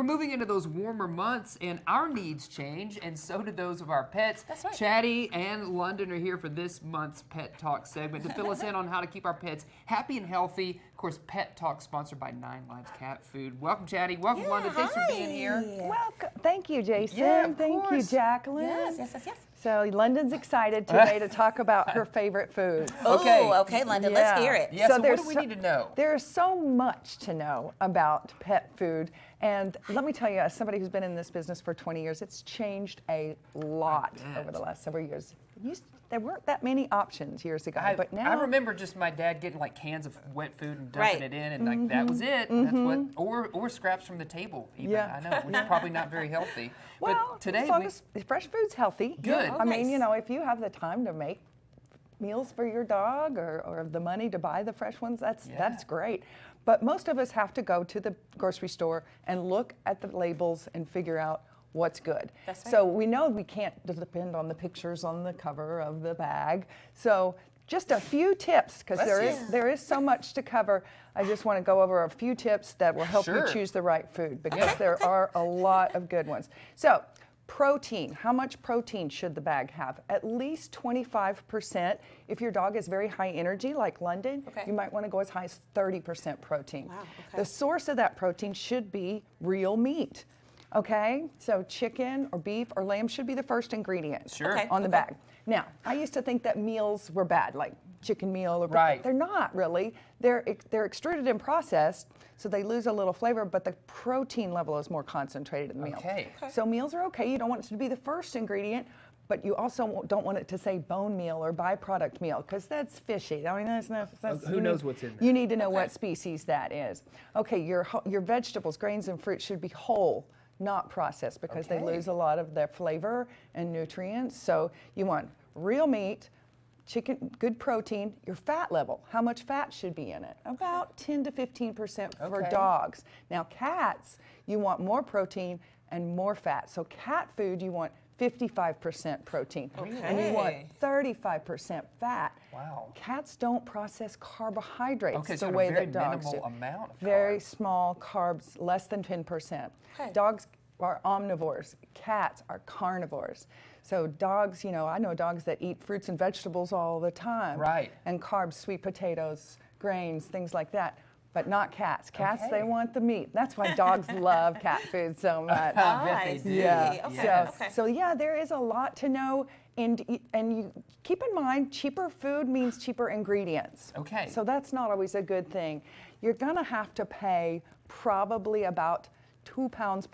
moving into those warmer months, and our needs change, and so do those of our pets. That's right. Chatty and London are here for this month's Pet Talk segment to fill us in on how to keep our pets happy and healthy. Of course, Pet Talk sponsored by 9 Lives Cat Food. Welcome, Chatty. Welcome, Yeah, London. Thanks for being here. Welcome. Thank you, Jason. Yeah, of Thank you, course. Jacqueline. Yes. So London's excited today to talk about her favorite food. Okay. Ooh, okay, London, let's hear it. Yeah, so what there's do we need to know? There's so much to know about pet food. And let me tell you, as somebody who's been in this business for 20 years, it's changed a lot over the last several years. There weren't that many options years ago, but now I remember just my dad getting like cans of wet food and dumping it in, and like that was it. That's what, or scraps from the table. Even Yeah. I know, which is probably not very healthy. well, but today as long as fresh food's healthy. Good. I mean, nice. you know, if you have the time to make meals for your dog or the money to buy the fresh ones, that's great. But most of us have to go to the grocery store and look at the labels and figure out what's good. That's right. So we know we can't depend on the pictures on the cover of the bag. So just a few tips, because there is so much to cover. I just want to go over a few tips that will help you choose the right food, because there are a lot of good ones. So protein, how much protein should the bag have? At least 25%. If your dog is very high energy, like London, you might want to go as high as 30% protein. Wow, okay. The source of that protein should be real meat. Okay, so chicken or beef or lamb should be the first ingredient on the bag. Now, I used to think that meals were bad, like chicken meal. Or They're not really. They're extruded and processed, so they lose a little flavor, but the protein level is more concentrated in the meal. So meals are okay. You don't want it to be the first ingredient, but you also don't want it to say bone meal or byproduct meal, because that's fishy. I mean, who knows what's in there? You need to know what species that is. Okay, your vegetables, grains, and fruits should be whole, not processed, because they lose a lot of their flavor and nutrients. So you want real meat, chicken, good protein, your fat level. How much fat should be in it? About 10 to 15% for dogs. Now cats, you want more protein and more fat. So cat food, you want 55% protein. And you want 35% fat. Wow. Cats don't process carbohydrates the so way a very that dogs do. minimal amount of Very carbs. small carbs, less than 10%. Dogs are omnivores. Cats are carnivores. So dogs, you know, I know dogs that eat fruits and vegetables all the time. Right. And carbs, sweet potatoes, grains, things like that. But not cats. Cats, they want the meat. That's why dogs love cat food so much. I bet they do. Yeah. So yeah, there is a lot to know, and you keep in mind, cheaper food means cheaper ingredients. Okay. So that's not always a good thing. You're gonna have to pay probably about $2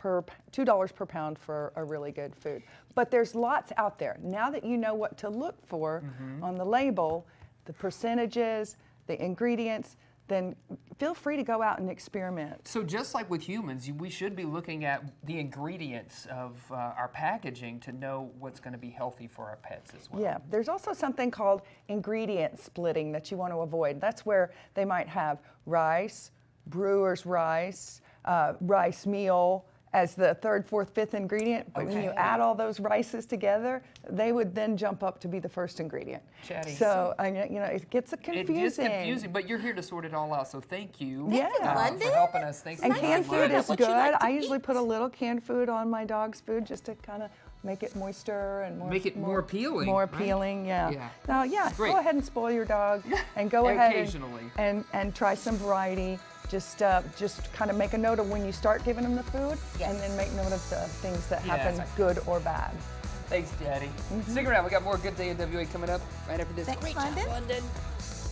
per pound for a really good food. But there's lots out there. Now that you know what to look for on the label, the percentages, the ingredients, then feel free to go out and experiment. So just like with humans, we should be looking at the ingredients of our packaging to know what's going to be healthy for our pets as well. Yeah, there's also something called ingredient splitting that you want to avoid. That's where they might have rice, brewer's rice, rice meal as the third, fourth, fifth ingredient. But when you add all those rices together, they would then jump up to be the first ingredient. Chatty. So, you know, it gets confusing. It is confusing, but you're here to sort it all out, so thank you London. for helping us. Thanks And so canned much. food is What you good. like to I usually eat. put a little canned food on my dog's food just to kind of make it moister and Make it more appealing, More right? appealing, yeah. Yeah. Now, yeah, Great. go ahead and spoil your dog, and go ahead Occasionally. and try some variety. Just kind of make a note of when you start giving them the food, and then make note of the things that happen, good or bad. Thanks, Daddy. Stick around. We got more Good Day in WA coming up right after this. Thanks, Great London. job, London.